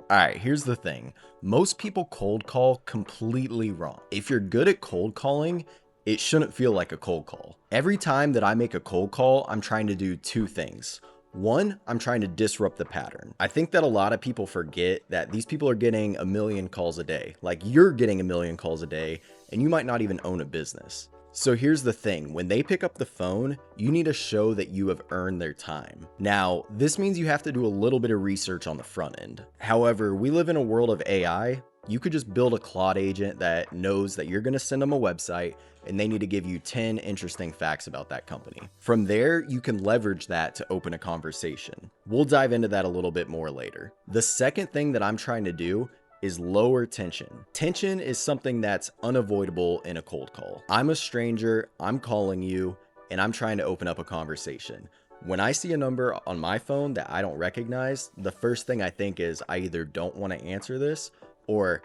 All right, here's the thing. Most people cold call completely wrong. If you're good at cold calling, it shouldn't feel like a cold call. Every time that I make a cold call, I'm trying to do two things. One, I'm trying to disrupt the pattern. I think that a lot of people forget that these people are getting a million calls a day. Like you're getting a million calls a day, and you might not even own a business. So here's the thing, when they pick up the phone, you need to show that you have earned their time. Now, this means you have to do a little bit of research on the front end. However, we live in a world of AI. You could just build a Claude agent that knows that you're going to send them a website and they need to give you 10 interesting facts about that company. From there, you can leverage that to open a conversation. We'll dive into that a little bit more later. The second thing that I'm trying to do is lower tension. Tension is something that's unavoidable in a cold call. I'm a stranger, I'm calling you, and I'm trying to open up a conversation. When I see a number on my phone that I don't recognize, the first thing I think is I either don't want to answer this or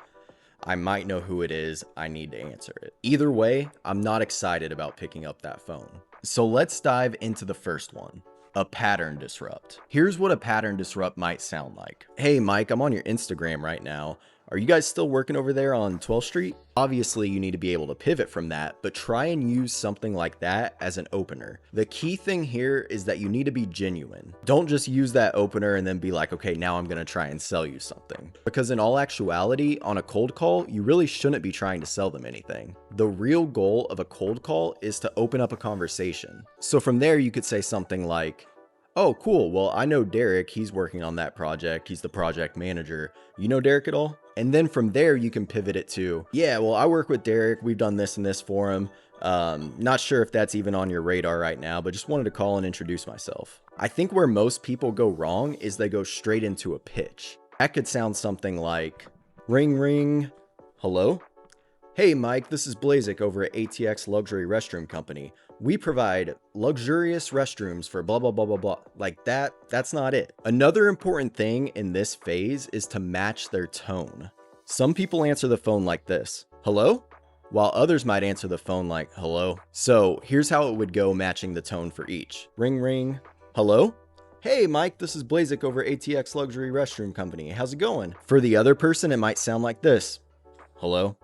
I might know who it is, I need to answer it. Either way, I'm not excited about picking up that phone. So let's dive into the first one. A pattern disrupt. Here's what a pattern disrupt might sound like. Hey Mike, I'm on your Instagram right now. Are you guys still working over there on 12th Street? Obviously, you need to be able to pivot from that, but try and use something like that as an opener. The key thing here is that you need to be genuine. Don't just use that opener and then be like, okay, now I'm gonna try and sell you something. Because in all actuality, on a cold call, you really shouldn't be trying to sell them anything. The real goal of a cold call is to open up a conversation. So from there, you could say something like, oh, cool. Well, I know Derek. He's working on that project. He's the project manager. You know Derek at all? And then from there, you can pivot it to, yeah, well, I work with Derek. We've done this and this for him. Not sure if that's even on your radar right now, but just wanted to call and introduce myself. I think where most people go wrong is they go straight into a pitch. That could sound something like, ring, ring, hello? Hey Mike, this is Blazik over at ATX Luxury Restroom Company. We provide luxurious restrooms for blah, blah, blah, blah, blah. Like that's not it. Another important thing in this phase is to match their tone. Some people answer the phone like this, hello? While others might answer the phone like, hello. So here's how it would go matching the tone for each. Ring, ring, hello? Hey Mike, this is Blazik over at ATX Luxury Restroom Company. How's it going? For the other person, it might sound like this, hello?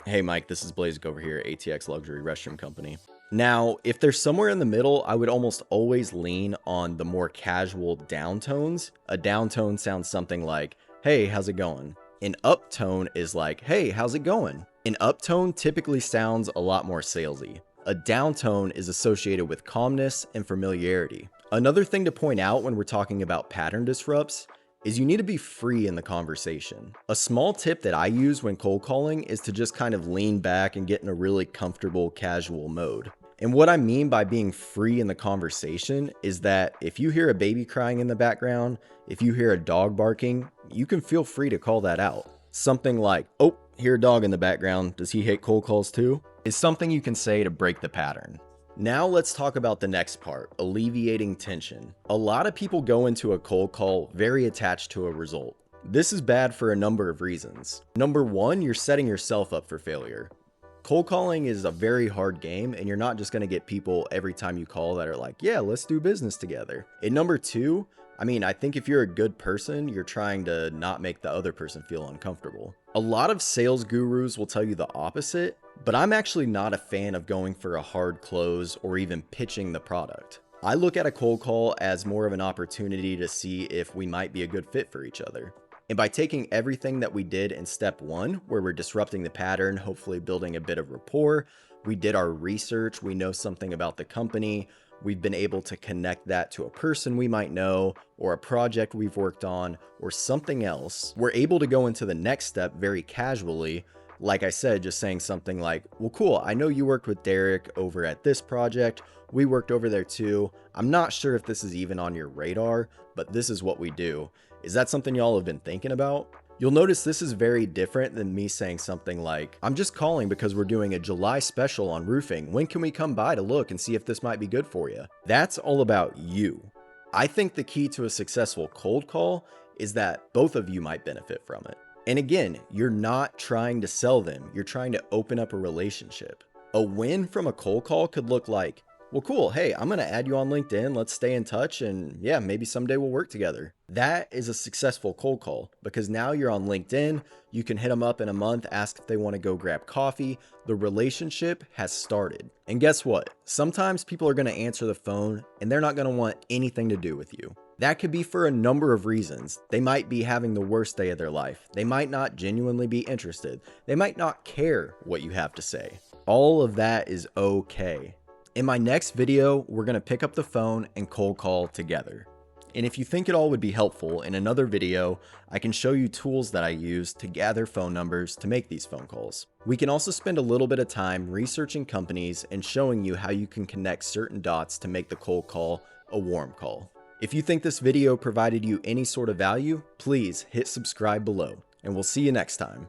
Hey Mike, this is Blazik over here at ATX Luxury Restroom Company. Now, if there's somewhere in the middle, I would almost always lean on the more casual downtones. A downtone sounds something like, hey, how's it going? An uptone is like, hey, how's it going? An uptone typically sounds a lot more salesy. A downtone is associated with calmness and familiarity. Another thing to point out when we're talking about pattern disrupts is you need to be free in the conversation. A small tip that I use when cold calling is to just kind of lean back and get in a really comfortable, casual mode. And what I mean by being free in the conversation is that if you hear a baby crying in the background, if you hear a dog barking, you can feel free to call that out. Something like, oh, hear a dog in the background, does he hate cold calls too? Is something you can say to break the pattern. Now let's talk about the next part, alleviating tension. A lot of people go into a cold call very attached to a result. This is bad for a number of reasons. Number one, you're setting yourself up for failure. Cold calling is a very hard game, and you're not just going to get people every time you call that are like, yeah, let's do business together. And number two, I think if you're a good person, you're trying to not make the other person feel uncomfortable. A lot of sales gurus will tell you the opposite, but I'm actually not a fan of going for a hard close or even pitching the product. I look at a cold call as more of an opportunity to see if we might be a good fit for each other. And by taking everything that we did in step one, where we're disrupting the pattern, hopefully building a bit of rapport, we did our research, we know something about the company, we've been able to connect that to a person we might know, or a project we've worked on, or something else. We're able to go into the next step very casually. Like I said, just saying something like, well, cool, I know you worked with Derek over at this project. We worked over there too. I'm not sure if this is even on your radar, but this is what we do. Is that something y'all have been thinking about? You'll notice this is very different than me saying something like, I'm just calling because we're doing a July special on roofing. When can we come by to look and see if this might be good for you? That's all about you. I think the key to a successful cold call is that both of you might benefit from it. And again, you're not trying to sell them. You're trying to open up a relationship. A win from a cold call could look like, Well, cool. Hey, I'm going to add you on LinkedIn. Let's stay in touch. And yeah, maybe someday we'll work together. That is a successful cold call because now you're on LinkedIn. You can hit them up in a month, ask if they want to go grab coffee. The relationship has started. And guess what? Sometimes people are going to answer the phone and they're not going to want anything to do with you. That could be for a number of reasons. They might be having the worst day of their life. They might not genuinely be interested. They might not care what you have to say. All of that is okay. In my next video, we're going to pick up the phone and cold call together. And if you think it all would be helpful, in another video, I can show you tools that I use to gather phone numbers to make these phone calls. We can also spend a little bit of time researching companies and showing you how you can connect certain dots to make the cold call a warm call. If you think this video provided you any sort of value, please hit subscribe below, and we'll see you next time.